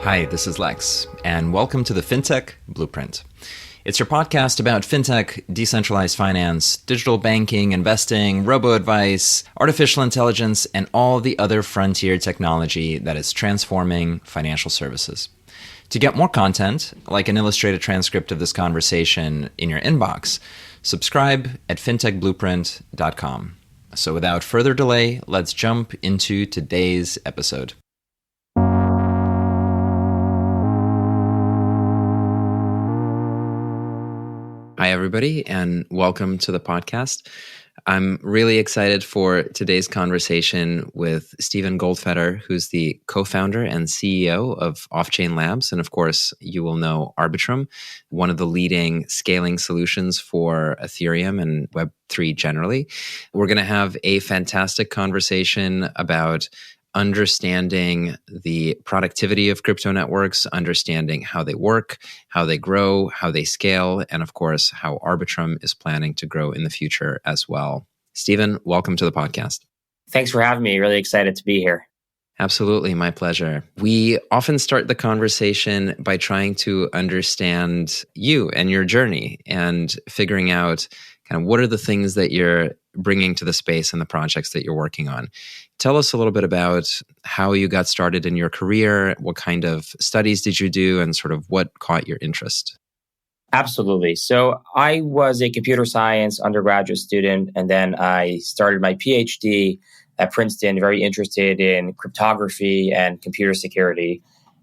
Hi, this is Lex, and welcome to the FinTech Blueprint. It's your podcast about fintech, decentralized finance, digital banking, investing, robo-advice, artificial intelligence, and all the other frontier technology that is transforming financial services. To get more content, like an illustrated transcript of this conversation in your inbox, subscribe at fintechblueprint.com. So without further delay, let's jump into today's episode. Hi, everybody, and welcome to the podcast. I'm really excited for today's conversation with Steven Goldfeder, who's the co-founder and CEO of Offchain Labs. And of course, you will know Arbitrum, one of the leading scaling solutions for Ethereum and Web3 generally. We're going to have a fantastic conversation about understanding the productivity of crypto networks, understanding how they work, how they grow, how they scale, and of course, how Arbitrum is planning to grow in the future as well. Steven, welcome to the podcast. Thanks for having me. Really excited to be here. Absolutely, my pleasure. We often start the conversation by trying to understand you and your journey and figuring out kind of what are the things that you're bringing to the space and the projects that you're working on. Tell us a little bit about how you got started in your career, what kind of studies did you do, and sort of what caught your interest? Absolutely. So I was a computer science undergraduate student, and then I started my PhD at Princeton, very interested in cryptography and computer security.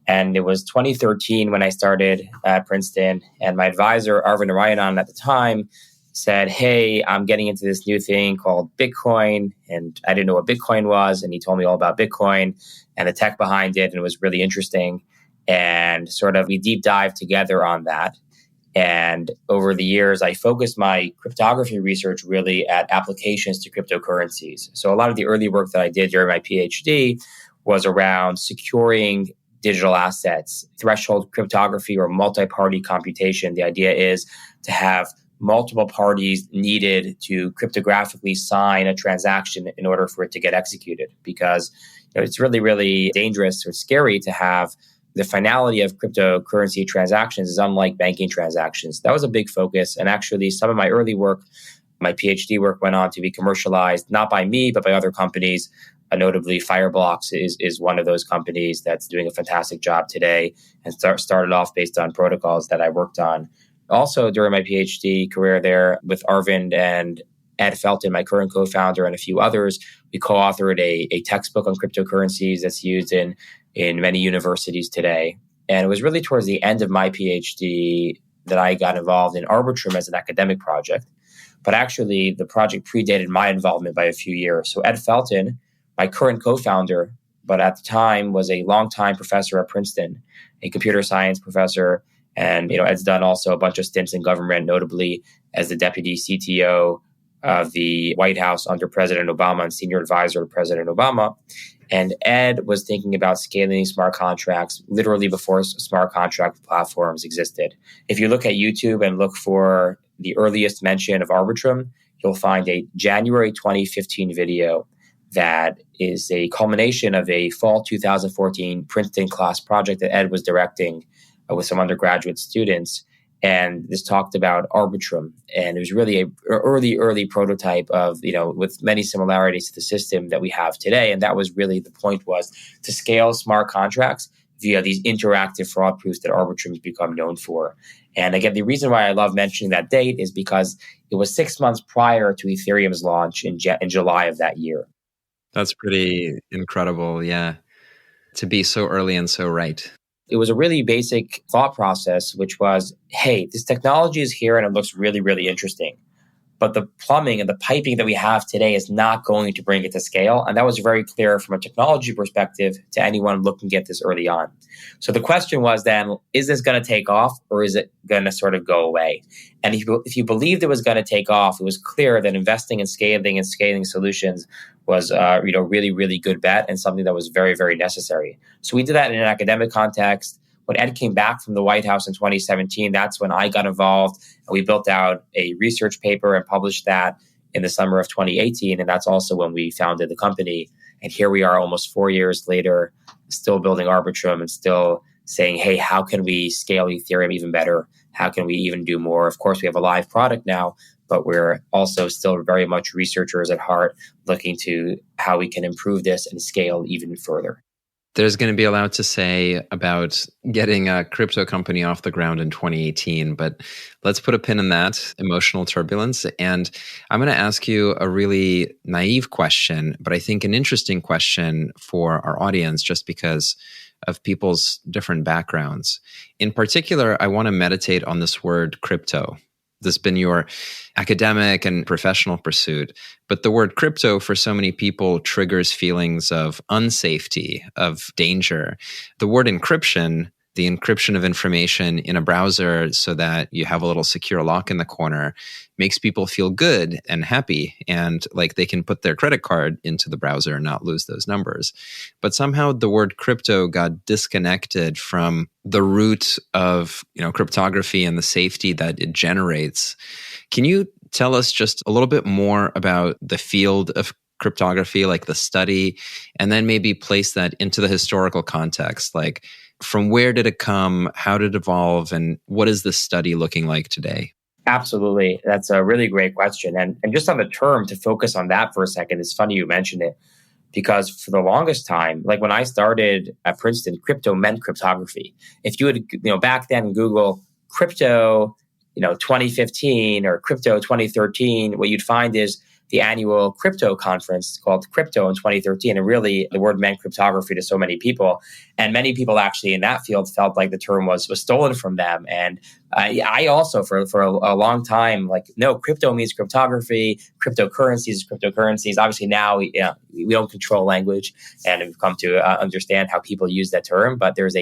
And it was 2013 when I started at Princeton, and my advisor, Arvind Narayanan at the time, said, hey, I'm getting into this new thing called Bitcoin. And I didn't know what Bitcoin was. And he told me all about Bitcoin and the tech behind it. And it was really interesting. And sort of we deep dived together on that. And over the years, I focused my cryptography research really at applications to cryptocurrencies. So a lot of the early work that I did during my PhD was around securing digital assets, threshold cryptography or multi-party computation. The idea is to have multiple parties needed to cryptographically sign a transaction in order for it to get executed, because it's really, really dangerous or scary to have the finality of cryptocurrency transactions is unlike banking transactions. That was a big focus. And actually, some of my early work, my PhD work, went on to be commercialized, not by me, but by other companies. Notably, Fireblocks is one of those companies that's doing a fantastic job today and started off based on protocols that I worked on. Also, during my PhD career there with Arvind and Ed Felton, my current co-founder, and a few others, we co-authored a textbook on cryptocurrencies that's used in many universities today. And it was really towards the end of my PhD that I got involved in Arbitrum as an academic project. But actually, the project predated my involvement by a few years. So Ed Felton, my current co-founder, but at the time was a longtime professor at Princeton, a computer science professor. And Ed's done also a bunch of stints in government, notably as the deputy CTO of the White House under President Obama and senior advisor to President Obama. And Ed was thinking about scaling smart contracts literally before smart contract platforms existed. If you look at YouTube and look for the earliest mention of Arbitrum, you'll find a January 2015 video that is a culmination of a fall 2014 Princeton class project that Ed was directing with some undergraduate students. And this talked about Arbitrum. And it was really an early prototype of, with many similarities to the system that we have today. And that was really the point, was to scale smart contracts via these interactive fraud proofs that Arbitrum has become known for. And again, the reason why I love mentioning that date is because it was 6 months prior to Ethereum's launch in July of that year. That's pretty incredible, yeah, to be so early and so right. It was a really basic thought process, which was, hey, this technology is here and it looks really, really interesting. But the plumbing and the piping that we have today is not going to bring it to scale. And that was very clear from a technology perspective to anyone looking at this early on. So the question was then, is this going to take off or is it going to sort of go away? And if you believed it was going to take off, it was clear that investing in scaling solutions was really, really good bet and something that was very, very necessary. So we did that in an academic context. When Ed came back from the White House in 2017, that's when I got involved. And we built out a research paper and published that in the summer of 2018. And that's also when we founded the company. And here we are almost 4 years later, still building Arbitrum and still saying, hey, how can we scale Ethereum even better? How can we even do more? Of course, we have a live product now, but we're also still very much researchers at heart, looking to how we can improve this and scale even further. There's going to be a lot to say about getting a crypto company off the ground in 2018, but let's put a pin in that emotional turbulence. And I'm going to ask you a really naive question, but I think an interesting question for our audience just because of people's different backgrounds. In particular, I want to meditate on this word crypto. This has been your academic and professional pursuit. But the word crypto for so many people triggers feelings of unsafety, of danger. The word encryption, the encryption of information in a browser so that you have a little secure lock in the corner, makes people feel good and happy and like they can put their credit card into the browser and not lose those numbers. But somehow the word crypto got disconnected from the root of, cryptography and the safety that it generates. Can you tell us just a little bit more about the field of cryptography, like the study, and then maybe place that into the historical context? Like, from where did it come? How did it evolve? And what is this study looking like today? Absolutely. That's a really great question. And just on the term, to focus on that for a second, it's funny you mentioned it, because for the longest time, like when I started at Princeton, crypto meant cryptography. If you would, back then Google crypto, 2015 or crypto 2013, what you'd find is the annual crypto conference called Crypto in 2013. And really, the word meant cryptography to so many people. And many people actually in that field felt like the term was stolen from them. And I also, for a long time, no, crypto means cryptography, cryptocurrencies. Obviously now we don't control language and we've come to understand how people use that term. But there's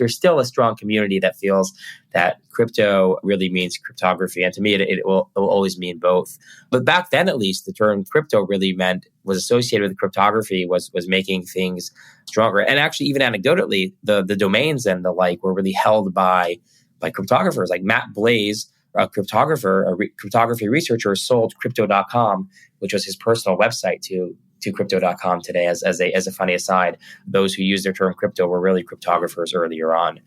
still a strong community that feels that crypto really means cryptography. And to me, it will always mean both. But back then, at least, the term crypto really was associated with cryptography, was making things stronger. And actually, even anecdotally, the domains and the like were really held by cryptographers. Like Matt Blaze, a cryptography researcher, sold crypto.com, which was his personal website, to crypto.com today. As a funny aside, those who use their term crypto were really cryptographers earlier on.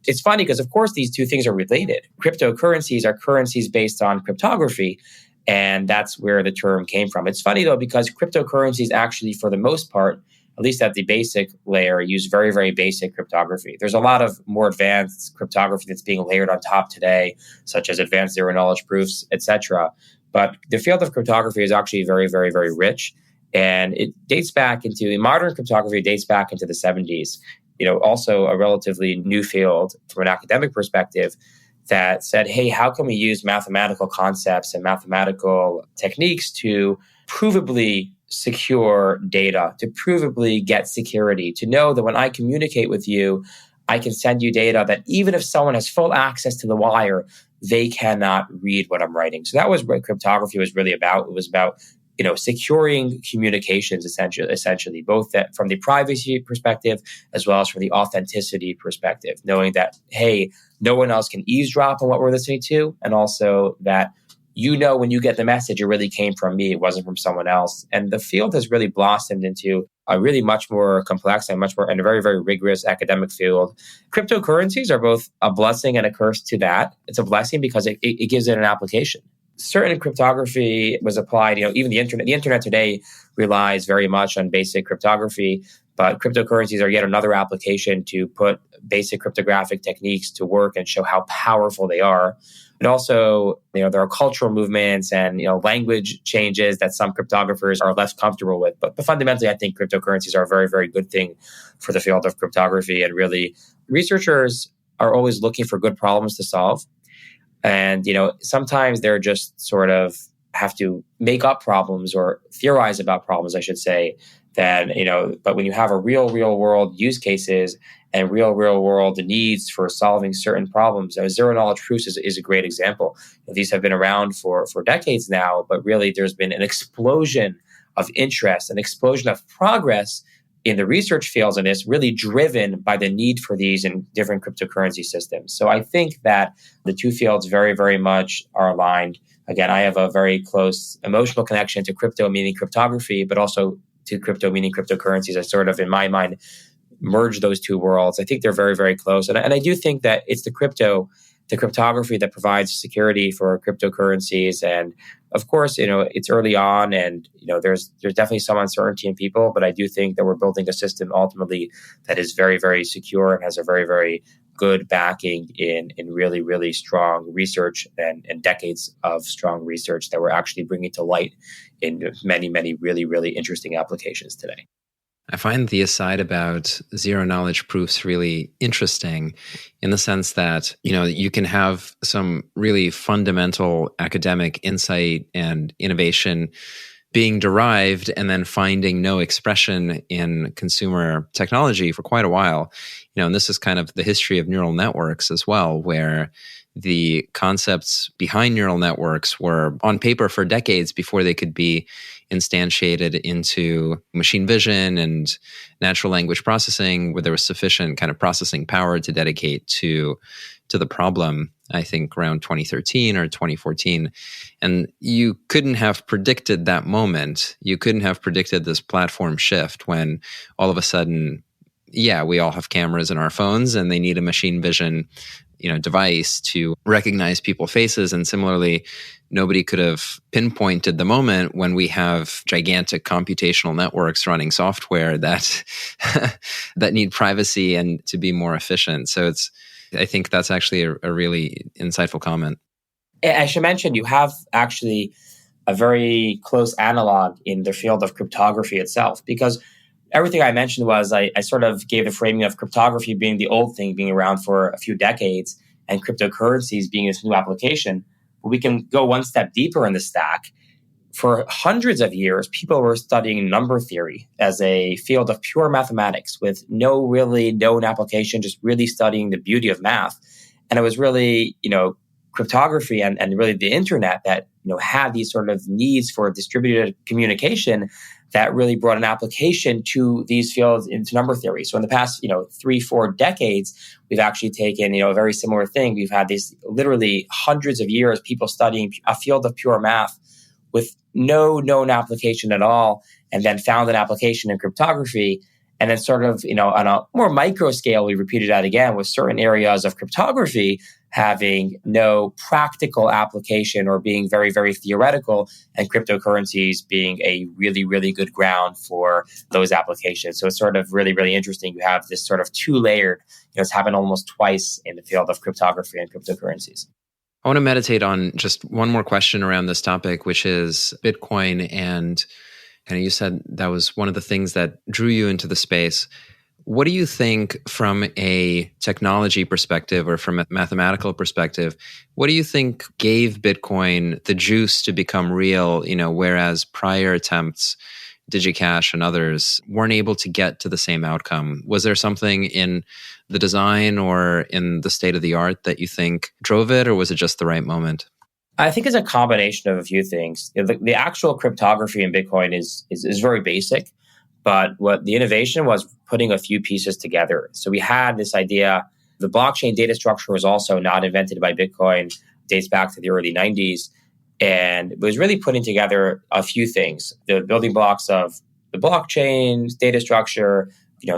It's funny because, of course, these two things are related. Cryptocurrencies are currencies based on cryptography, and that's where the term came from. It's funny, though, because cryptocurrencies actually, for the most part, at least at the basic layer, use very, very basic cryptography. There's a lot of more advanced cryptography that's being layered on top today, such as advanced zero-knowledge proofs, etc. But the field of cryptography is actually very, very, very rich. And it dates back into, modern cryptography dates back into the 70s. Also a relatively new field from an academic perspective that said, hey, how can we use mathematical concepts and mathematical techniques to provably secure data, to provably get security, to know that when I communicate with you, I can send you data that even if someone has full access to the wire, they cannot read what I'm writing. So that was what cryptography was really about. It was about securing communications essentially, both that from the privacy perspective as well as from the authenticity perspective, knowing that, hey, no one else can eavesdrop on what we're listening to, and also that when you get the message, it really came from me, it wasn't from someone else. And the field has really blossomed into a really much more complex and a very, very rigorous academic field. Cryptocurrencies are both a blessing and a curse to that. It's a blessing because it gives it an application. Certain cryptography was applied, even the internet today relies very much on basic cryptography, but cryptocurrencies are yet another application to put basic cryptographic techniques to work and show how powerful they are. And also, there are cultural movements and, language changes that some cryptographers are less comfortable with. But fundamentally, I think cryptocurrencies are a very, very good thing for the field of cryptography. And really, researchers are always looking for good problems to solve. And, sometimes they're just sort of have to make up problems or theorize about problems, I should say, but when you have a real world use cases and real world needs for solving certain problems, zero knowledge proofs is a great example. These have been around for decades now, but really there's been an explosion of interest, an explosion of progress in the research fields in this, really driven by the need for these in different cryptocurrency systems. So I think that the two fields very, very much are aligned. Again, I have a very close emotional connection to crypto, meaning cryptography, but also to crypto, meaning cryptocurrencies. I sort of, in my mind, merge those two worlds. I think they're very, very close. And I do think that it's the cryptography that provides security for cryptocurrencies. And of course, it's early on and, there's definitely some uncertainty in people, but I do think that we're building a system ultimately that is very, very secure and has a very, very good backing in really, really strong research and decades of strong research that we're actually bringing to light in many, many really, really interesting applications today. I find the aside about zero knowledge proofs really interesting in the sense that, you can have some really fundamental academic insight and innovation being derived and then finding no expression in consumer technology for quite a while. And this is kind of the history of neural networks as well, where the concepts behind neural networks were on paper for decades before they could be instantiated into machine vision and natural language processing, where there was sufficient kind of processing power to dedicate to the problem, I think around 2013 or 2014. And you couldn't have predicted that moment. You couldn't have predicted this platform shift when all of a sudden, we all have cameras in our phones and they need a machine vision device to recognize people's faces. And similarly, nobody could have pinpointed the moment when we have gigantic computational networks running software that that need privacy and to be more efficient. So I think that's actually a really insightful comment. I should mention, you have actually a very close analog in the field of cryptography itself, because everything I mentioned was I sort of gave the framing of cryptography being the old thing, being around for a few decades, and cryptocurrencies being this new application. But we can go one step deeper in the stack. For hundreds of years, people were studying number theory as a field of pure mathematics with no really known application, just really studying the beauty of math. And it was really, cryptography and really the internet that, had these sort of needs for distributed communication that really brought an application to these fields into number theory. So in the past, 3-4 decades, we've actually taken, a very similar thing. We've had these literally hundreds of years, people studying a field of pure math with no known application at all, and then found an application in cryptography. And then sort of, on a more micro scale, we repeated that again with certain areas of cryptography having no practical application or being very, very theoretical, and cryptocurrencies being a really, really good ground for those applications. So it's sort of really, really interesting. You have this sort of two-layered, it's happened almost twice in the field of cryptography and cryptocurrencies. I want to meditate on just one more question around this topic, which is Bitcoin. And you said that was one of the things that drew you into the space. What do you think from a technology perspective or from a mathematical perspective, what do you think gave Bitcoin the juice to become real, whereas prior attempts, DigiCash and others, weren't able to get to the same outcome? Was there something in the design or in the state of the art that you think drove it, or was it just the right moment? I think it's a combination of a few things. The actual cryptography in Bitcoin is very basic, but what the innovation was putting a few pieces together. So we had this idea, the blockchain data structure was also not invented by Bitcoin, dates back to the early 90s, and it was really putting together a few things, the building blocks of the blockchain, data structure,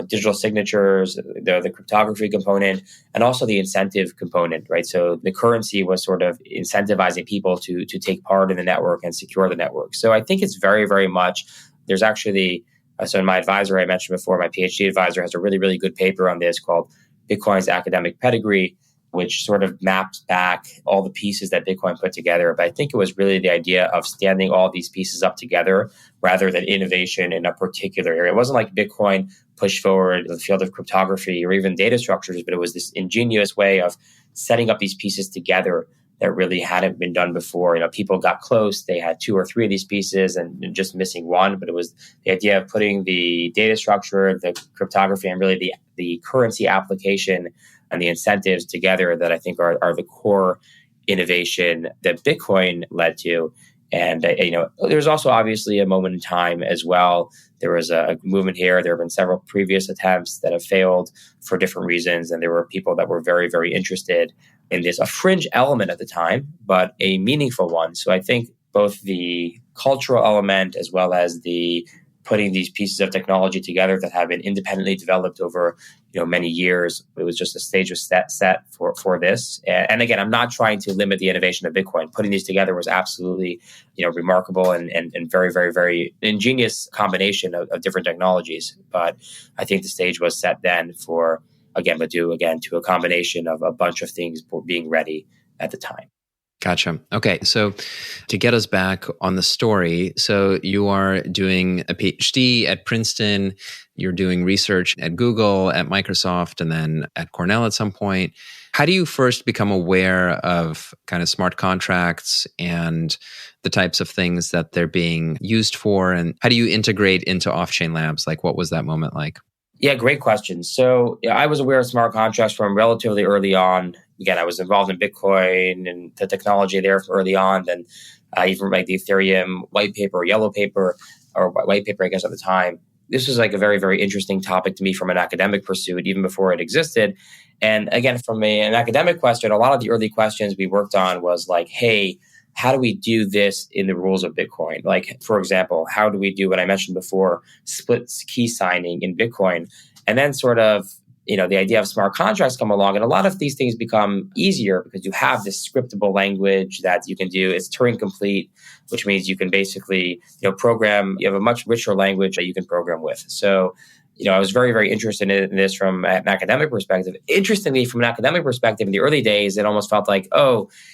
digital signatures, the cryptography component, and also the incentive component, right? So the currency was sort of incentivizing people to take part in the network and secure the network. So I think it's very, very much, there's actually, so my advisor I mentioned before, my PhD advisor has a really, really good paper on this called Bitcoin's Academic Pedigree, which sort of mapped back all the pieces that Bitcoin put together. But I think it was really the idea of standing all these pieces up together rather than innovation in a particular area. It wasn't like Bitcoin pushed forward the field of cryptography or even data structures, but it was this ingenious way of setting up these pieces together that really hadn't been done before. People got close. They had 2 or 3 of these pieces and just missing one. But it was the idea of putting the data structure, the cryptography, and really the currency application and the incentives together that I think are the core innovation that Bitcoin led to. And, there's also obviously a moment in time as well. There was a movement here. There have been several previous attempts that have failed for different reasons. And there were people that were very, very interested in this, a fringe element at the time, but a meaningful one. So I think both the cultural element as well as the putting these pieces of technology together that have been independently developed over many years. It was just a stage was set for this. And again, I'm not trying to limit the innovation of Bitcoin. Putting these together was absolutely remarkable and very, very, very ingenious combination of different technologies. But I think the stage was set then for, to a combination of a bunch of things being ready at the time. Gotcha. Okay. So to get us back on the story, so you are doing a PhD at Princeton, you're doing research at Google, at Microsoft, and then at Cornell at some point. How do you first become aware of kind of smart contracts and the types of things that they're being used for? And how do you integrate into Offchain Labs? Like, what was that moment like? Yeah, great question. So I was aware of smart contracts from relatively early on. Again, I was involved in Bitcoin and the technology there from early on. Then even like the Ethereum white paper or yellow paper, or white paper, I guess, at the time. This was like a very, very interesting topic to me from an academic pursuit, even before it existed. And again, from an academic question, a lot of the early questions we worked on was like, hey, how do we do this in the rules of Bitcoin? Like, for example, how do we do what I mentioned before, split key signing in Bitcoin? And then sort of, the idea of smart contracts come along, and a lot of these things become easier because you have this scriptable language that you can do. It's Turing complete, which means you can basically, program. You have a much richer language that you can program with. So, I was very, very interested in this from an academic perspective. Interestingly, from an academic perspective, in the early days, it almost felt like,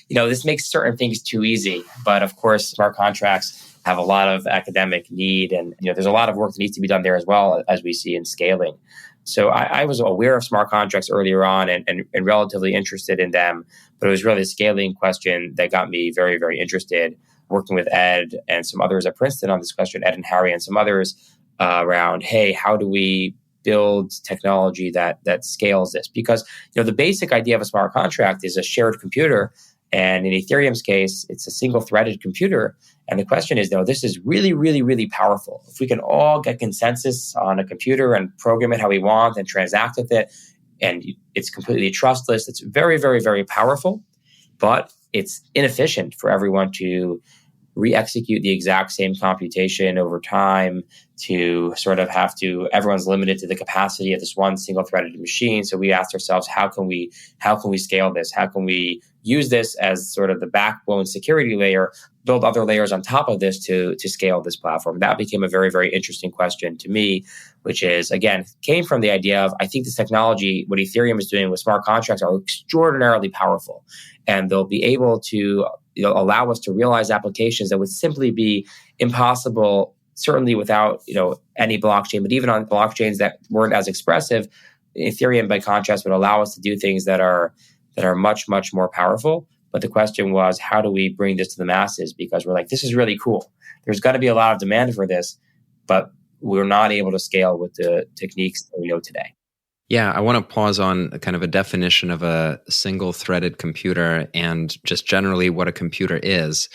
this makes certain things too easy. But of course, smart contracts have a lot of academic need, and there's a lot of work that needs to be done there as well, as we see in scaling. So I was aware of smart contracts earlier on and relatively interested in them, but it was really the scaling question that got me very, very interested, working with Ed and some others at Princeton on this question, Ed and Harry and some others, around, hey, how do we build technology that scales this? Because the basic idea of a smart contract is a shared computer, and in Ethereum's case, it's a single-threaded computer. And the question is, though, this is really, really, really powerful. If we can all get consensus on a computer and program it how we want and transact with it, and it's completely trustless, it's very, very, very powerful, but it's inefficient for everyone to re-execute the exact same computation over time, to sort of everyone's limited to the capacity of this one single-threaded machine. So we asked ourselves, how can we scale this? How can we use this as sort of the backbone security layer, build other layers on top of this to scale this platform? That became a very, very interesting question to me, which is, again, came from the idea of, I think this technology, what Ethereum is doing with smart contracts, are extraordinarily powerful. And they'll be able to allow us to realize applications that would simply be impossible, certainly without any blockchain, but even on blockchains that weren't as expressive. Ethereum, by contrast, would allow us to do things that are much, much more powerful. But the question was, how do we bring this to the masses? Because we're like, this is really cool. There's got to be a lot of demand for this, but we're not able to scale with the techniques that we know today. Yeah, I want to pause on kind of a definition of a single-threaded computer and just generally what a computer is.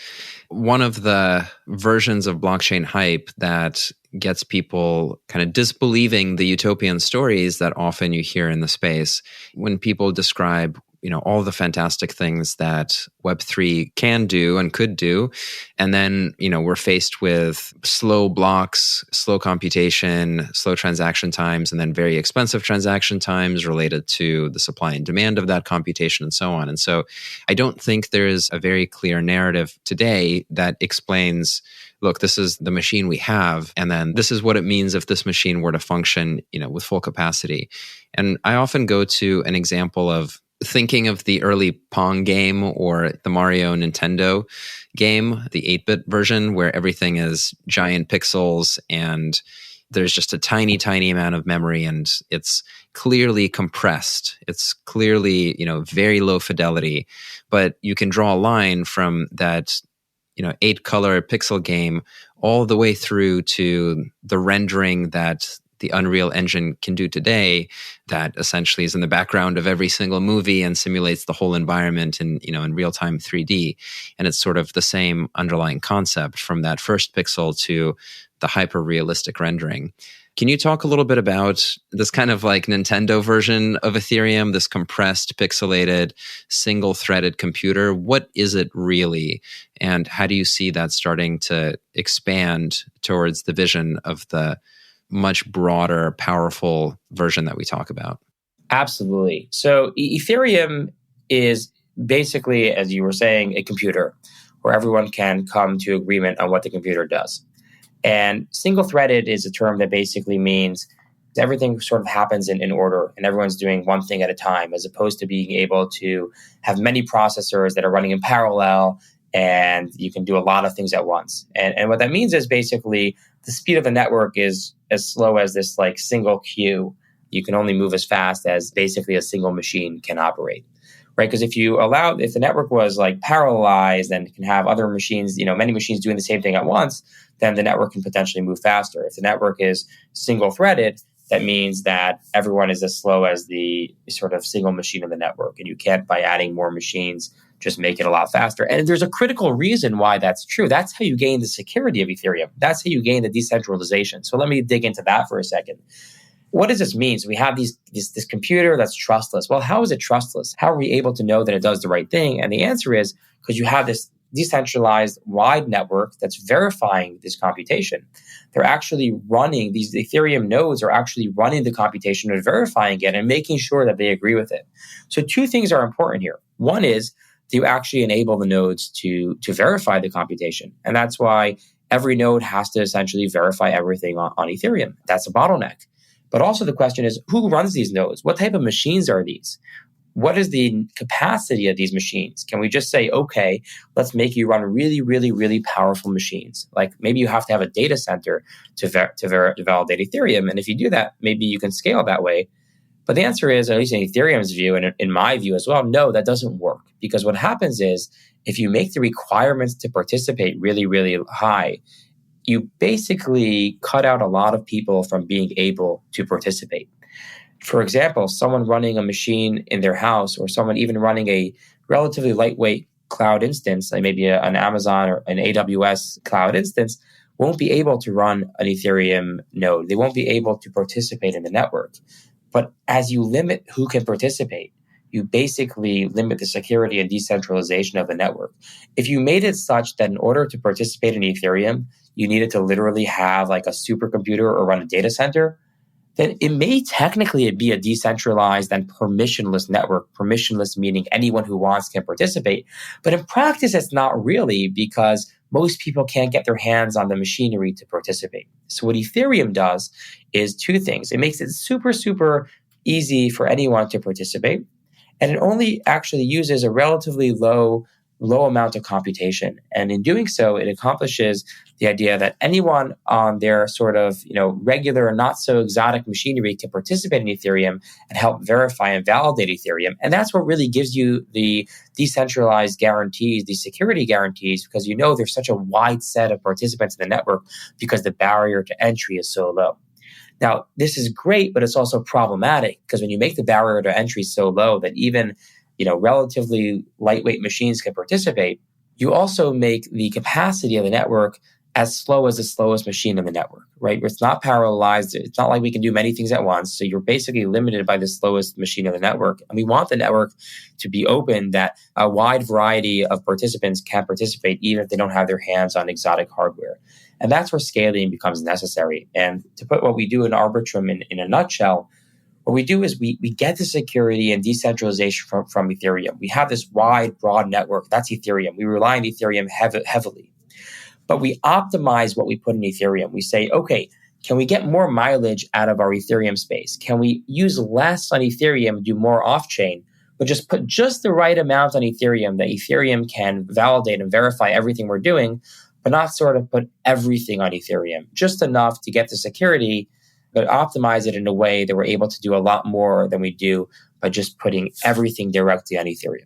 One of the versions of blockchain hype that gets people kind of disbelieving the utopian stories that often you hear in the space when people describe all the fantastic things that Web3 can do and could do. And then, we're faced with slow blocks, slow computation, slow transaction times, and then very expensive transaction times related to the supply and demand of that computation and so on. And so I don't think there's a very clear narrative today that explains, look, this is the machine we have, and then this is what it means if this machine were to function, with full capacity. And I often go to an example of thinking of the early Pong game or the Mario Nintendo game, the 8-bit version, where everything is giant pixels and there's just a tiny, tiny amount of memory and it's clearly compressed. It's clearly, very low fidelity. But you can draw a line from that, 8-color pixel game all the way through to the rendering that the Unreal Engine can do today, that essentially is in the background of every single movie and simulates the whole environment in real-time 3D. And it's sort of the same underlying concept from that first pixel to the hyper-realistic rendering. Can you talk a little bit about this kind of like Nintendo version of Ethereum, this compressed, pixelated, single-threaded computer? What is it really? And how do you see that starting to expand towards the vision of the much broader, powerful version that we talk about? Absolutely. So Ethereum is basically, as you were saying, a computer where everyone can come to agreement on what the computer does. And single-threaded is a term that basically means everything sort of happens in order and everyone's doing one thing at a time, as opposed to being able to have many processors that are running in parallel and you can do a lot of things at once. And what that means is basically the speed of the network is as slow as this like single queue. You can only move as fast as basically a single machine can operate, right? Because if the network was like parallelized and can have other machines, many machines doing the same thing at once, then the network can potentially move faster. If the network is single-threaded, that means that everyone is as slow as the sort of single machine in the network. And you can't, by adding more machines, just make it a lot faster. And there's a critical reason why that's true. That's how you gain the security of Ethereum. That's how you gain the decentralization. So let me dig into that for a second. What does this mean? So we have this computer that's trustless. Well, how is it trustless? How are we able to know that it does the right thing? And the answer is because you have this decentralized wide network that's verifying this computation. They're actually running, these Ethereum nodes are actually running the computation and verifying it and making sure that they agree with it. So two things are important here. One is to actually enable the nodes to verify the computation. And that's why every node has to essentially verify everything on Ethereum. That's a bottleneck. But also the question is, who runs these nodes? What type of machines are these? What is the capacity of these machines? Can we just say, okay, let's make you run really, really, really powerful machines? Like maybe you have to have a data center to validate Ethereum. And if you do that, maybe you can scale that way. But the answer is, at least in Ethereum's view, and in my view as well, no, that doesn't work. Because what happens is, if you make the requirements to participate really, really high, you basically cut out a lot of people from being able to participate. For example, someone running a machine in their house or someone even running a relatively lightweight cloud instance, like maybe an Amazon or an AWS cloud instance, won't be able to run an Ethereum node. They won't be able to participate in the network. But as you limit who can participate, you basically limit the security and decentralization of the network. If you made it such that in order to participate in Ethereum, you needed to literally have like a supercomputer or run a data center, then it may technically be a decentralized and permissionless network. Permissionless meaning anyone who wants can participate. But in practice, it's not really, because most people can't get their hands on the machinery to participate. So what Ethereum does is two things. It makes it super, super easy for anyone to participate. And it only actually uses a relatively low amount of computation. And in doing so, it accomplishes the idea that anyone on their sort of, regular, not so exotic machinery can participate in Ethereum and help verify and validate Ethereum. And that's what really gives you the decentralized guarantees, the security guarantees, because there's such a wide set of participants in the network because the barrier to entry is so low. Now, this is great, but it's also problematic because when you make the barrier to entry so low that even relatively lightweight machines can participate, you also make the capacity of the network as slow as the slowest machine in the network, right? It's not parallelized. It's not like we can do many things at once. So you're basically limited by the slowest machine in the network. And we want the network to be open that a wide variety of participants can participate even if they don't have their hands on exotic hardware. And that's where scaling becomes necessary. And to put what we do in Arbitrum in a nutshell, what we do is we get the security and decentralization from Ethereum. We have this wide, broad network. That's Ethereum. We rely on Ethereum heavily. But we optimize what we put in Ethereum. We say, okay, can we get more mileage out of our Ethereum space? Can we use less on Ethereum, do more off-chain, but just put just the right amount on Ethereum that Ethereum can validate and verify everything we're doing, but not sort of put everything on Ethereum, just enough to get the security, but optimize it in a way that we're able to do a lot more than we do by just putting everything directly on Ethereum.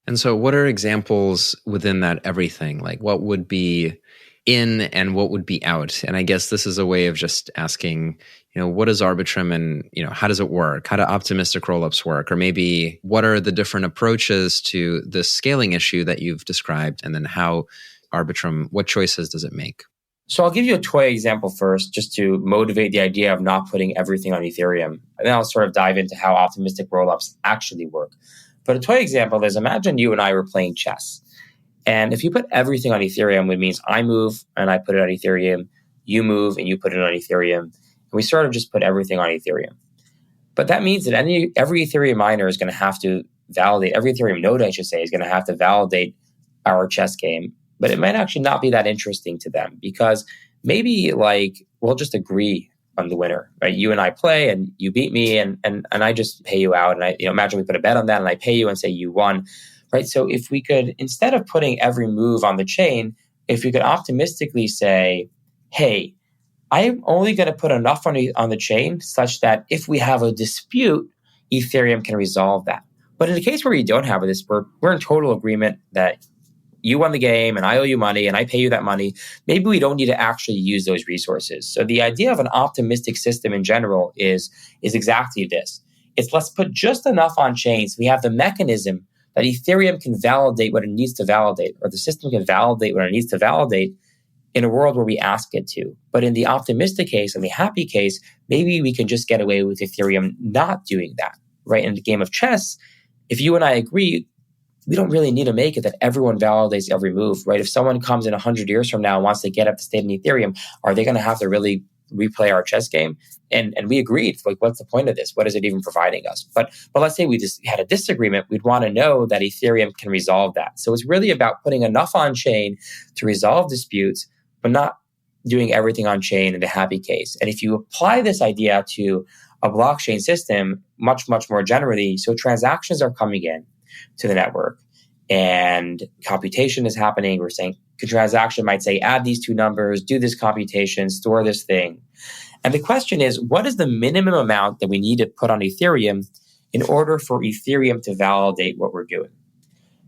And so what are examples within that everything? Like what would be in and what would be out? And I guess this is a way of just asking, what is Arbitrum and, how does it work? How do optimistic rollups work? Or maybe what are the different approaches to the scaling issue that you've described? And then how Arbitrum, what choices does it make? So I'll give you a toy example first, just to motivate the idea of not putting everything on Ethereum. And then I'll sort of dive into how optimistic rollups actually work. But a toy example is, imagine you and I were playing chess. And if you put everything on Ethereum, it means I move and I put it on Ethereum, you move and you put it on Ethereum. And we sort of just put everything on Ethereum. But that means that every Ethereum miner is going to have to validate, every Ethereum node, I should say, is going to have to validate our chess game. But it might actually not be that interesting to them, because maybe we'll just agree on the winner, right? You and I play and you beat me and I just pay you out. And I, imagine we put a bet on that and I pay you and say you won, right? So if we could, instead of putting every move on the chain, if we could optimistically say, hey, I'm only going to put enough on the chain such that if we have a dispute, Ethereum can resolve that. But in the case where we don't have a dispute, we're in total agreement that you won the game and I owe you money and I pay you that money. Maybe we don't need to actually use those resources. So the idea of an optimistic system in general is exactly this. It's let's put just enough on chain so we have the mechanism that Ethereum can validate what it needs to validate, or the system can validate what it needs to validate in a world where we ask it to. But in the optimistic case and the happy case, maybe we can just get away with Ethereum not doing that, right? In the game of chess, if you and I agree, we don't really need to make it that everyone validates every move, right? If someone comes in 100 years from now and wants to get up to state in Ethereum, are they going to have to really replay our chess game? And we agreed, what's the point of this? What is it even providing us? But let's say we just had a disagreement. We'd want to know that Ethereum can resolve that. So it's really about putting enough on chain to resolve disputes, but not doing everything on chain in the happy case. And if you apply this idea to a blockchain system much, much more generally, so transactions are coming in to the network and computation is happening. We're saying a transaction might say, add these two numbers, do this computation, store this thing. And the question is, what is the minimum amount that we need to put on Ethereum in order for Ethereum to validate what we're doing?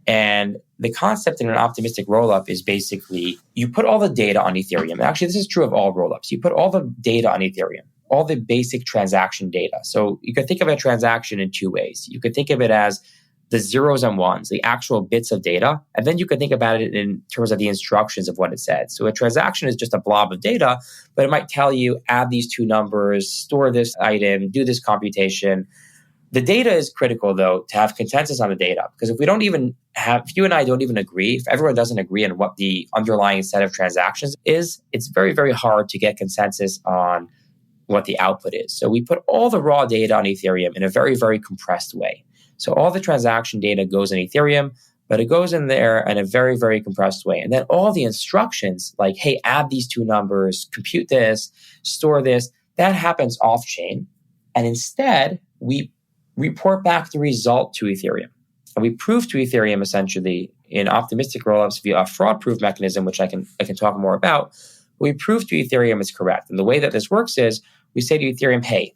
And the concept in an optimistic rollup is basically you put all the data on Ethereum. And actually, this is true of all rollups. You put all the data on Ethereum, all the basic transaction data. So you could think of a transaction in two ways. You could think of it as the zeros and ones, the actual bits of data. And then you could think about it in terms of the instructions of what it said. So a transaction is just a blob of data, but it might tell you, add these two numbers, store this item, do this computation. The data is critical, though, to have consensus on the data. Because if you and I don't even agree, if everyone doesn't agree on what the underlying set of transactions is, it's very, very hard to get consensus on what the output is. So we put all the raw data on Ethereum in a very, very compressed way. So all the transaction data goes in Ethereum, but it goes in there in a very, very compressed way. And then all the instructions like, hey, add these two numbers, compute this, store this, that happens off-chain. And instead, we report back the result to Ethereum. And we prove to Ethereum essentially in optimistic rollups via a fraud proof mechanism, which I can talk more about. We prove to Ethereum it's correct. And the way that this works is we say to Ethereum, hey,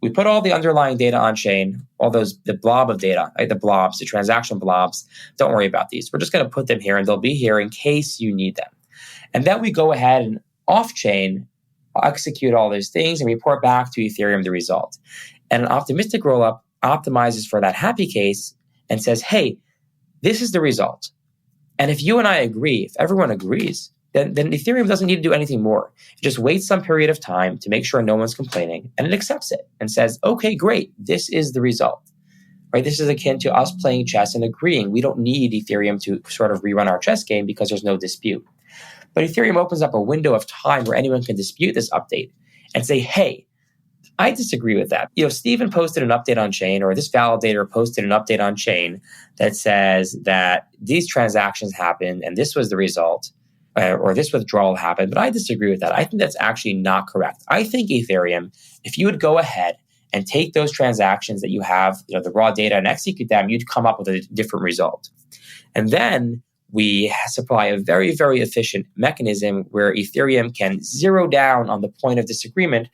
we put all the underlying data on chain, the blob of data, right? The blobs, the transaction blobs. Don't worry about these. We're just going to put them here and they'll be here in case you need them. And then we go ahead and off-chain execute all those things and report back to Ethereum the result. And an optimistic rollup optimizes for that happy case and says, hey, this is the result. And if you and I agree, if everyone agrees, then Ethereum doesn't need to do anything more. It just waits some period of time to make sure no one's complaining, and it accepts it and says, okay, great, this is the result. Right? This is akin to us playing chess and agreeing. We don't need Ethereum to sort of rerun our chess game because there's no dispute. But Ethereum opens up a window of time where anyone can dispute this update and say, hey, I disagree with that. Steven posted an update on chain, or this validator posted an update on chain that says that these transactions happened and this was the result. Or this withdrawal happened, but I disagree with that. I think that's actually not correct. I think Ethereum, if you would go ahead and take those transactions that you have, the raw data, and execute them, you'd come up with a different result. And then we supply a very, very efficient mechanism where Ethereum can zero down on the point of disagreement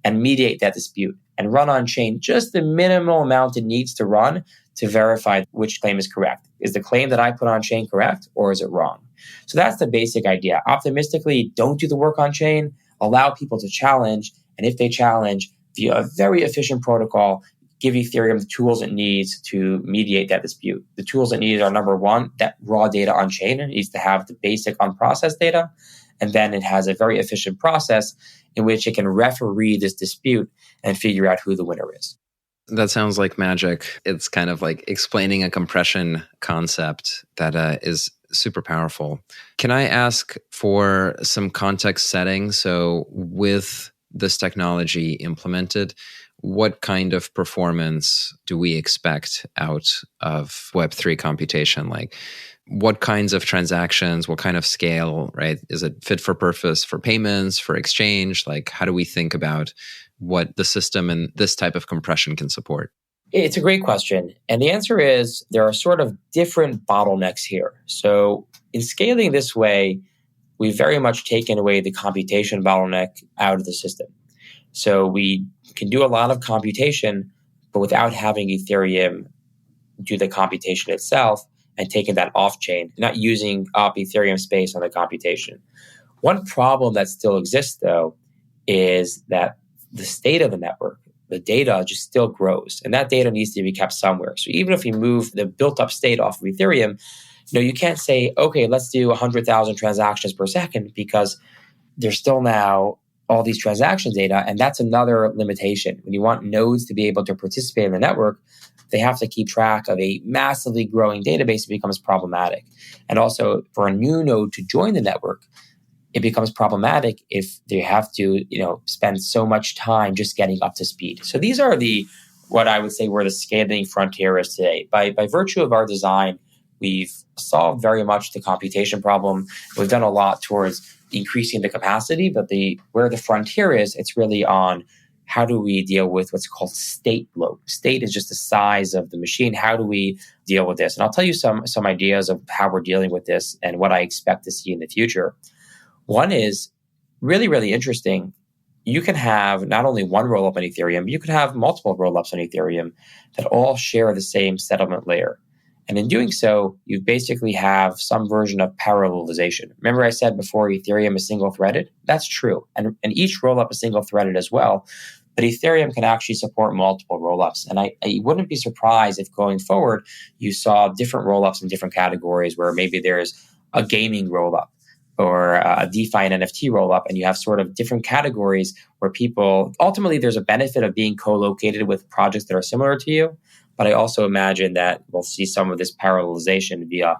and mediate that dispute and run on chain just the minimal amount it needs to run to verify which claim is correct. Is the claim that I put on chain correct, or is it wrong? So that's the basic idea. Optimistically, don't do the work on chain, allow people to challenge, and if they challenge, via a very efficient protocol, give Ethereum the tools it needs to mediate that dispute. The tools it needs are, number one, that raw data on chain. It needs to have the basic unprocessed data. And then it has a very efficient process in which it can referee this dispute and figure out who the winner is. That sounds like magic. It's kind of like explaining a compression concept that is super powerful. Can I ask for some context setting? So with this technology implemented, what kind of performance do we expect out of Web3 computation? Like what kinds of transactions, what kind of scale, right? Is it fit for purpose for payments, for exchange? Like how do we think about what the system and this type of compression can support? It's a great question. And the answer is there are sort of different bottlenecks here. So in scaling this way, we've very much taken away the computation bottleneck out of the system. So we can do a lot of computation, but without having Ethereum do the computation itself and taking that off-chain, not using up Ethereum space on the computation. One problem that still exists, though, is that the state of the network, the data just still grows. And that data needs to be kept somewhere. So even if we move the built-up state off of Ethereum, you can't say, okay, let's do 100,000 transactions per second because there's still now all these transaction data. And that's another limitation. When you want nodes to be able to participate in the network, they have to keep track of a massively growing database. It becomes problematic. And also for a new node to join the network, it becomes problematic if they have to, spend so much time just getting up to speed. So these are what I would say where the scaling frontier is today. By virtue of our design, we've solved very much the computation problem. We've done a lot towards increasing the capacity, but where the frontier is, it's really on how do we deal with what's called state bloat. State is just the size of the machine. How do we deal with this? And I'll tell you some ideas of how we're dealing with this and what I expect to see in the future. One is really, really interesting. You can have not only one rollup on Ethereum, but you can have multiple rollups on Ethereum that all share the same settlement layer. And in doing so, you basically have some version of parallelization. Remember I said before Ethereum is single-threaded? That's true. And each rollup is single-threaded as well. But Ethereum can actually support multiple rollups. And I wouldn't be surprised if going forward, you saw different rollups in different categories where maybe there's a gaming rollup or a DeFi and NFT rollup, and you have sort of different categories where people, ultimately there's a benefit of being co-located with projects that are similar to you. But I also imagine that we'll see some of this parallelization via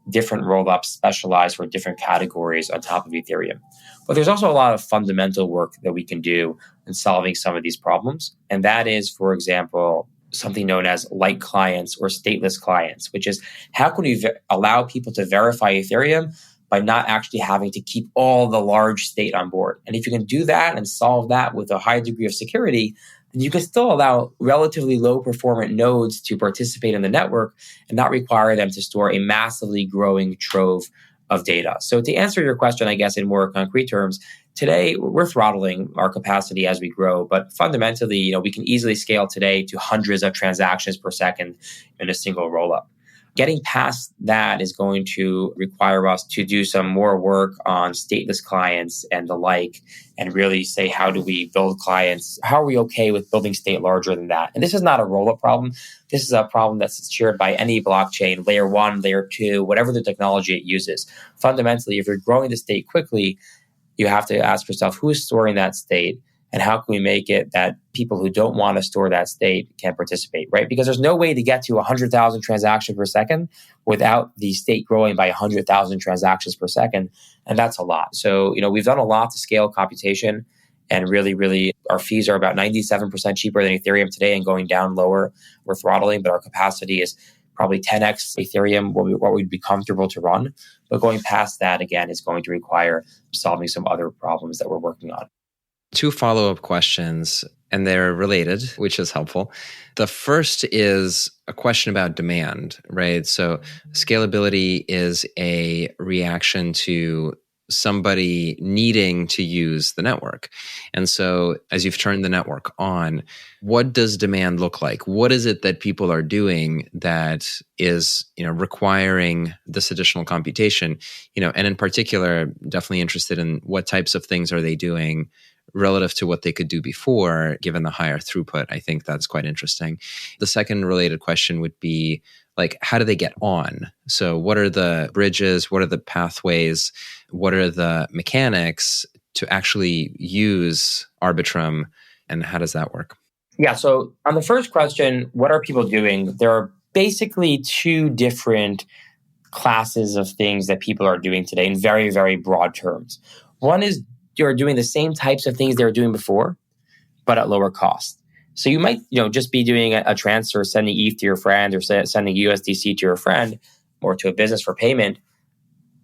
different rollups specialized for different categories on top of Ethereum. But there's also a lot of fundamental work that we can do in solving some of these problems. And that is, for example, something known as light clients or stateless clients, which is how can we allow people to verify Ethereum by not actually having to keep all the large state on board. And if you can do that and solve that with a high degree of security, then you can still allow relatively low performant nodes to participate in the network and not require them to store a massively growing trove of data. So to answer your question, I guess in more concrete terms, today we're throttling our capacity as we grow, but fundamentally, we can easily scale today to hundreds of transactions per second in a single rollup. Getting past that is going to require us to do some more work on stateless clients and the like, and really say, how do we build clients? How are we okay with building state larger than that? And this is not a rollup problem. This is a problem that's shared by any blockchain, layer 1, layer 2, whatever the technology it uses. Fundamentally, if you're growing the state quickly, you have to ask yourself, who is storing that state? And how can we make it that people who don't want to store that state can participate, right? Because there's no way to get to 100,000 transactions per second without the state growing by 100,000 transactions per second. And that's a lot. So, we've done a lot to scale computation. And really, really, our fees are about 97% cheaper than Ethereum today and going down lower. We're throttling, but our capacity is probably 10x Ethereum, what we'd be comfortable to run. But going past that, again, is going to require solving some other problems that we're working on. 2 follow-up questions, and they're related, which is helpful. The first is a question about demand, right? So scalability is a reaction to somebody needing to use the network. And so as you've turned the network on, what does demand look like? What is it that people are doing that is, requiring this additional computation? And in particular, definitely interested in what types of things are they doing relative to what they could do before, given the higher throughput. I think that's quite interesting. The second related question would be, like, how do they get on? So what are the bridges? What are the pathways? What are the mechanics to actually use Arbitrum? And how does that work? Yeah. So on the first question, what are people doing? There are basically two different classes of things that people are doing today in very, very broad terms. One is you're doing the same types of things they were doing before, but at lower cost. So you might, just be doing a transfer, sending ETH to your friend or sending USDC to your friend or to a business for payment.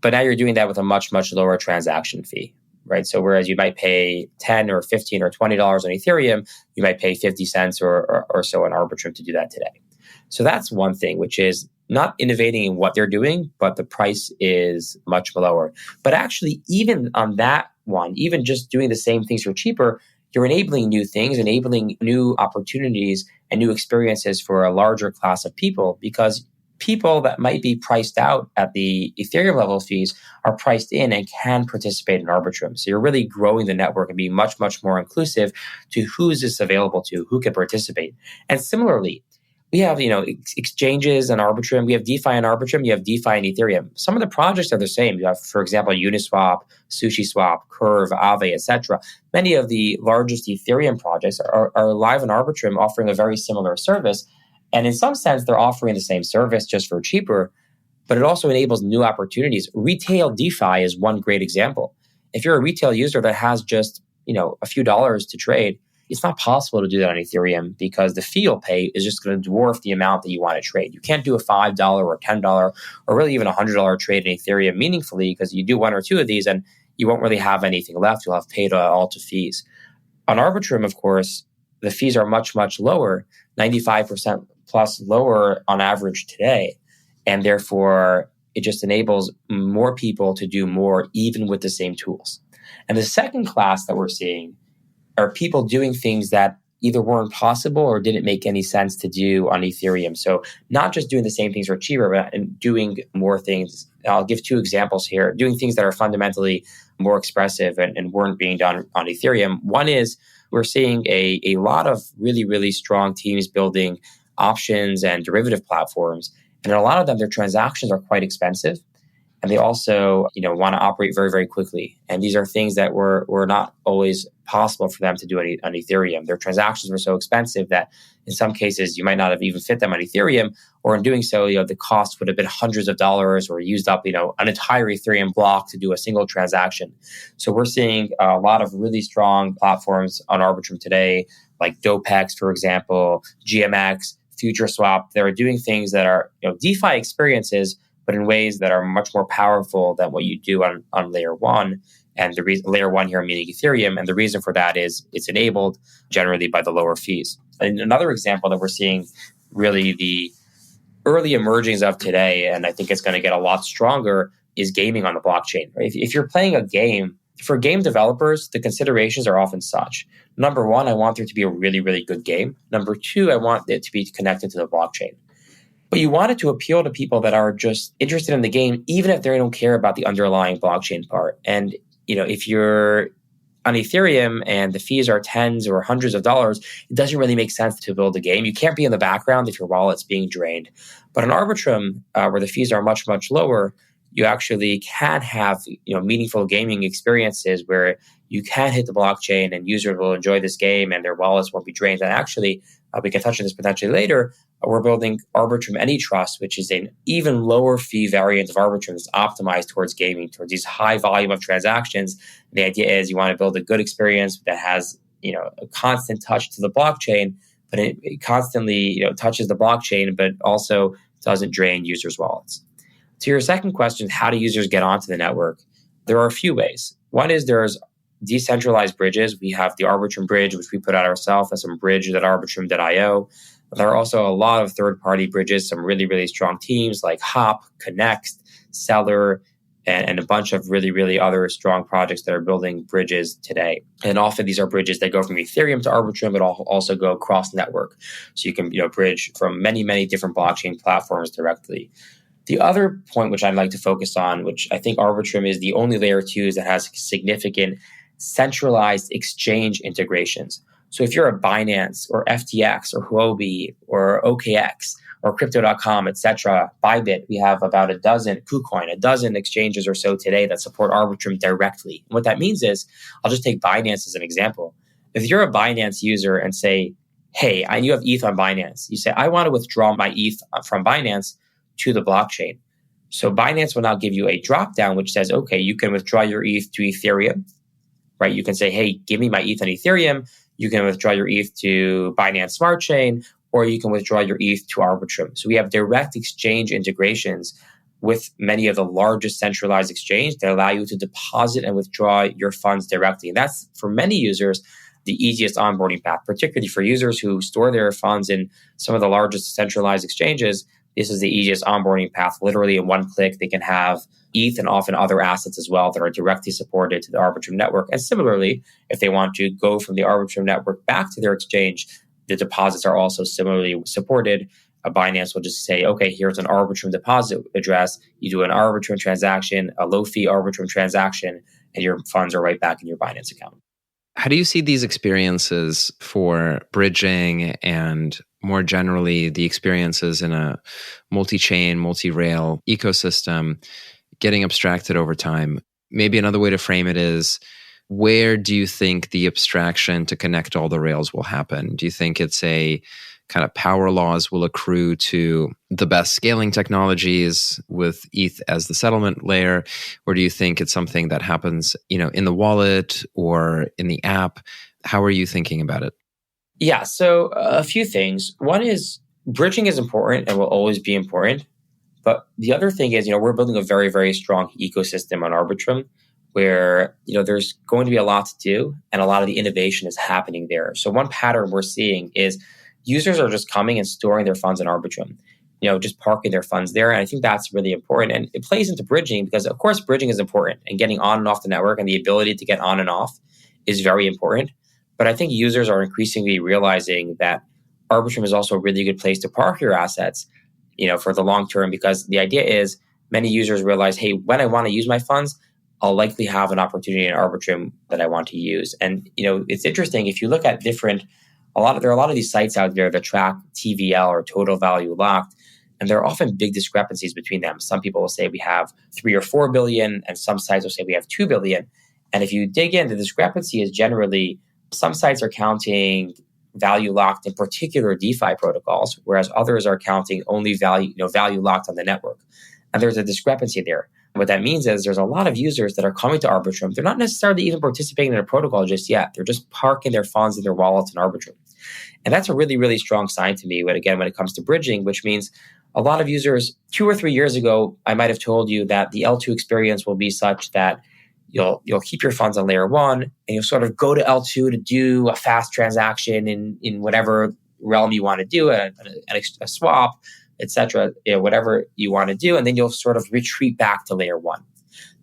But now you're doing that with a much, much lower transaction fee, right? So whereas you might pay $10 or $15 or $20 on Ethereum, you might pay 50 cents or so on Arbitrum to do that today. So that's one thing, which is not innovating in what they're doing, but the price is much lower. But actually, even on that one, even just doing the same things for cheaper, you're enabling new things, enabling new opportunities and new experiences for a larger class of people, because people that might be priced out at the Ethereum level fees are priced in and can participate in Arbitrum. So you're really growing the network and being much, much more inclusive to who is this available to, who can participate. And similarly, we have, exchanges and Arbitrum. We have DeFi and Arbitrum. You have DeFi and Ethereum. Some of the projects are the same. You have, for example, Uniswap, SushiSwap, Curve, Aave, etc. Many of the largest Ethereum projects are live on Arbitrum, offering a very similar service. And in some sense, they're offering the same service just for cheaper, but it also enables new opportunities. Retail DeFi is one great example. If you're a retail user that has just, a few dollars to trade, it's not possible to do that on Ethereum because the fee you'll pay is just going to dwarf the amount that you want to trade. You can't do a $5 or $10 or really even $100 trade in Ethereum meaningfully, because you do one or two of these and you won't really have anything left. You'll have paid all to fees. On Arbitrum, of course, the fees are much, much lower, 95% plus lower on average today. And therefore, it just enables more people to do more even with the same tools. And the second class that we're seeing are people doing things that either weren't possible or didn't make any sense to do on Ethereum. So not just doing the same things for cheaper, but doing more things. I'll give two examples here. Doing things that are fundamentally more expressive and weren't being done on Ethereum. One is we're seeing a lot of really, really strong teams building options and derivative platforms. And in a lot of them, their transactions are quite expensive. And they also, want to operate very, very quickly. And these are things that were not always possible for them to do on Ethereum. Their transactions were so expensive that in some cases you might not have even fit them on Ethereum, or in doing so, the cost would have been hundreds of dollars or used up, an entire Ethereum block to do a single transaction. So we're seeing a lot of really strong platforms on Arbitrum today, like Dopex, for example, GMX, FutureSwap. They're doing things that are, DeFi experiences, but in ways that are much more powerful than what you do on layer one. And the reason layer one here meaning Ethereum, and the reason for that is it's enabled generally by the lower fees. And another example that we're seeing really the early emergings of today, and I think it's going to get a lot stronger, is gaming on the blockchain. Right? If you're playing a game, for game developers, the considerations are often such. Number one, I want there to be a really, really good game. Number two, I want it to be connected to the blockchain. But you want it to appeal to people that are just interested in the game, even if they don't care about the underlying blockchain part. And, if you're on Ethereum and the fees are tens or hundreds of dollars, it doesn't really make sense to build a game. You can't be in the background if your wallet's being drained. But on Arbitrum, where the fees are much, much lower, you actually can have, meaningful gaming experiences where you can hit the blockchain and users will enjoy this game and their wallets won't be drained. And actually, we can touch on this potentially later. We're building Arbitrum AnyTrust, which is an even lower fee variant of Arbitrum that's optimized towards gaming, towards these high volume of transactions. The idea is you want to build a good experience that has, a constant touch to the blockchain, but it constantly, touches the blockchain, but also doesn't drain users' wallets. To your second question, how do users get onto the network? There are a few ways. One is there's decentralized bridges. We have the Arbitrum bridge, which we put out ourselves as some bridge.arbitrum.io. There are also a lot of third-party bridges, some really, really strong teams like Hop, Connext, Seller, and a bunch of really, really other strong projects that are building bridges today. And often these are bridges that go from Ethereum to Arbitrum, but also go cross-network. So you can bridge from many, many different blockchain platforms directly. The other point which I'd like to focus on, which I think Arbitrum is the only layer 2 that has significant centralized exchange integrations. So if you're a Binance or FTX or Huobi or OKX or Crypto.com, etc., Bybit, we have about a dozen exchanges or so today that support Arbitrum directly. And what that means is, I'll just take Binance as an example. If you're a Binance user and say, hey, you have ETH on Binance, you say, I want to withdraw my ETH from Binance to the blockchain. So Binance will now give you a dropdown which says, okay, you can withdraw your ETH to Ethereum, right? You can say, hey, give me my ETH on Ethereum. You can withdraw your ETH to Binance Smart Chain, or you can withdraw your ETH to Arbitrum. So we have direct exchange integrations with many of the largest centralized exchanges that allow you to deposit and withdraw your funds directly. And that's, for many users, the easiest onboarding path, particularly for users who store their funds in some of the largest centralized exchanges. This is the easiest onboarding path. Literally in one click, they can have ETH and often other assets as well that are directly supported to the Arbitrum network. And similarly, if they want to go from the Arbitrum network back to their exchange, the deposits are also similarly supported. A Binance will just say, okay, here's an Arbitrum deposit address. You do an Arbitrum transaction, a low-fee Arbitrum transaction, and your funds are right back in your Binance account. How do you see these experiences for bridging and more generally the experiences in a multi-chain, multi-rail ecosystem getting abstracted over time? Maybe another way to frame it is, where do you think the abstraction to connect all the rails will happen? Do you think it's a kind of power laws will accrue to the best scaling technologies with ETH as the settlement layer? Or do you think it's something that happens, in the wallet or in the app? How are you thinking about it? Yeah, so a few things. One is bridging is important and will always be important. But the other thing is, we're building a very, very strong ecosystem on Arbitrum where, there's going to be a lot to do and a lot of the innovation is happening there. So one pattern we're seeing is users are just coming and storing their funds in Arbitrum, just parking their funds there. And I think that's really important. And it plays into bridging because, of course, bridging is important and getting on and off the network and the ability to get on and off is very important. But I think users are increasingly realizing that Arbitrum is also a really good place to park your assets, for the long term, because the idea is many users realize, hey, when I want to use my funds, I'll likely have an opportunity in Arbitrum that I want to use. And, it's interesting if you look at there are a lot of these sites out there that track TVL or total value locked, and there are often big discrepancies between them. Some people will say we have 3 or 4 billion, and some sites will say we have 2 billion. And if you dig in, the discrepancy is generally some sites are counting value locked in particular DeFi protocols, whereas others are counting only value locked on the network. And there's a discrepancy there. What that means is there's a lot of users that are coming to Arbitrum. They're not necessarily even participating in a protocol just yet. They're just parking their funds in their wallets in Arbitrum. And that's a really, really strong sign to me when it comes to bridging, which means a lot of users 2 or 3 years ago, I might have told you that the L2 experience will be such that you'll keep your funds on layer 1 and you'll sort of go to L2 to do a fast transaction in whatever realm you want to do, a swap, etc., whatever you want to do, and then you'll sort of retreat back to layer 1.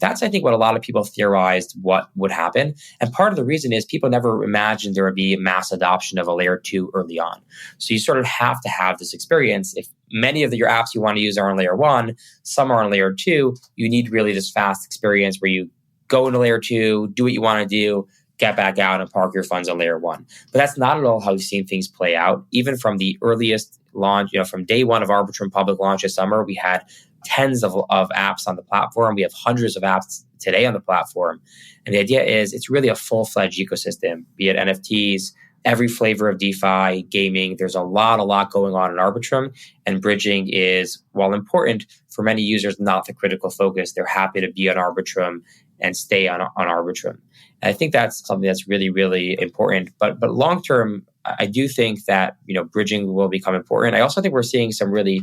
That's, I think, what a lot of people theorized what would happen. And part of the reason is people never imagined there would be mass adoption of a layer 2 early on. So you sort of have to have this experience. If many of your apps you want to use are on layer 1, some are on layer 2, you need really this fast experience where you go into layer 2, do what you want to do, get back out and park your funds on layer 1. But that's not at all how we've seen things play out. Even from the earliest launch, from day one of Arbitrum public launch this summer, we had tens of apps on the platform. We have hundreds of apps today on the platform. And the idea is it's really a full-fledged ecosystem, be it NFTs, every flavor of DeFi, gaming. There's a lot going on in Arbitrum. And bridging is, while important, for many users, not the critical focus. They're happy to be on Arbitrum and stay on Arbitrum. And I think that's something that's really, really important. But long term, I do think that bridging will become important. I also think we're seeing some really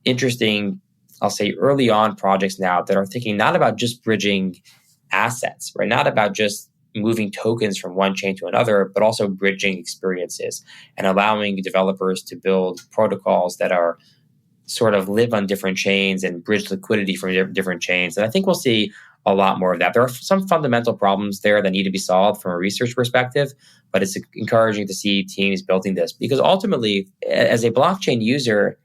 interesting, I'll say early on projects now that are thinking not about just bridging assets, right? Not about just moving tokens from one chain to another, but also bridging experiences and allowing developers to build protocols that are sort of live on different chains and bridge liquidity from different chains. And I think we'll see a lot more of that. There are some fundamental problems there that need to be solved from a research perspective, but it's encouraging to see teams building this because ultimately, as a blockchain user,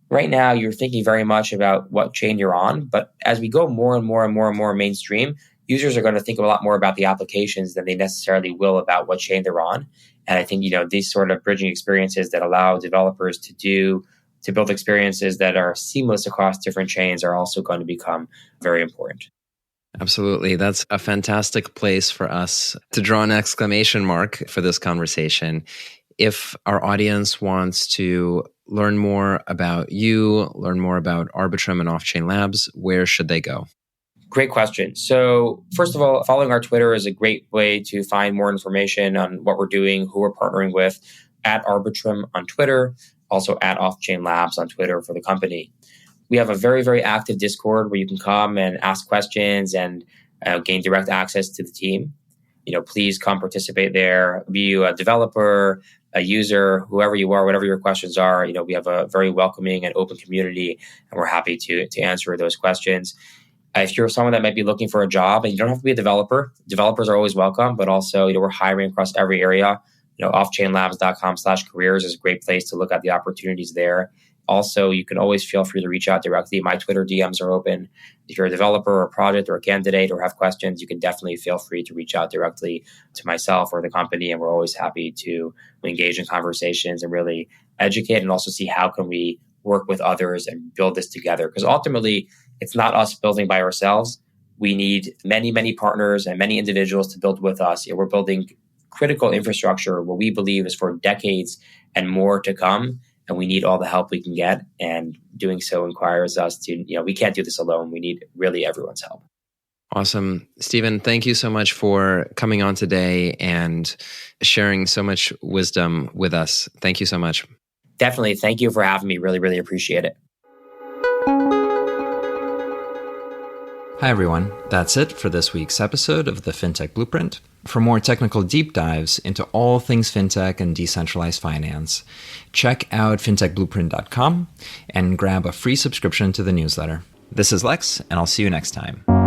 right now you're thinking very much about what chain you're on. But as we go more and more mainstream, users are going to think a lot more about the applications than they necessarily will about what chain they're on. And I think, these sort of bridging experiences that allow developers to build experiences that are seamless across different chains are also going to become very important. Absolutely. That's a fantastic place for us to draw an exclamation mark for this conversation. If our audience wants to learn more about you, learn more about Arbitrum and Offchain Labs, where should they go? Great question. So first of all, following our Twitter is a great way to find more information on what we're doing, who we're partnering with, at Arbitrum on Twitter, also at Offchain Labs on Twitter for the company. We have a very, very active Discord where you can come and ask questions and gain direct access to the team. Please come participate there. Be you a developer, a user, whoever you are, whatever your questions are. We have a very welcoming and open community, and we're happy to answer those questions. If you're someone that might be looking for a job, and you don't have to be a developer, developers are always welcome, but also, we're hiring across every area. Offchainlabs.com/careers is a great place to look at the opportunities there. Also, you can always feel free to reach out directly. My Twitter DMs are open. If you're a developer or a project or a candidate or have questions, you can definitely feel free to reach out directly to myself or the company. And we're always happy to engage in conversations and really educate and also see how can we work with others and build this together. Because ultimately, it's not us building by ourselves. We need many, many partners and many individuals to build with us. We're building critical infrastructure, what we believe is for decades and more to come. And we need all the help we can get. And doing so requires us to, we can't do this alone. We need really everyone's help. Awesome. Steven, thank you so much for coming on today and sharing so much wisdom with us. Thank you so much. Definitely. Thank you for having me. Really, really appreciate it. Hi, everyone. That's it for this week's episode of the FinTech Blueprint. For more technical deep dives into all things fintech and decentralized finance, check out fintechblueprint.com and grab a free subscription to the newsletter. This is Lex, and I'll see you next time.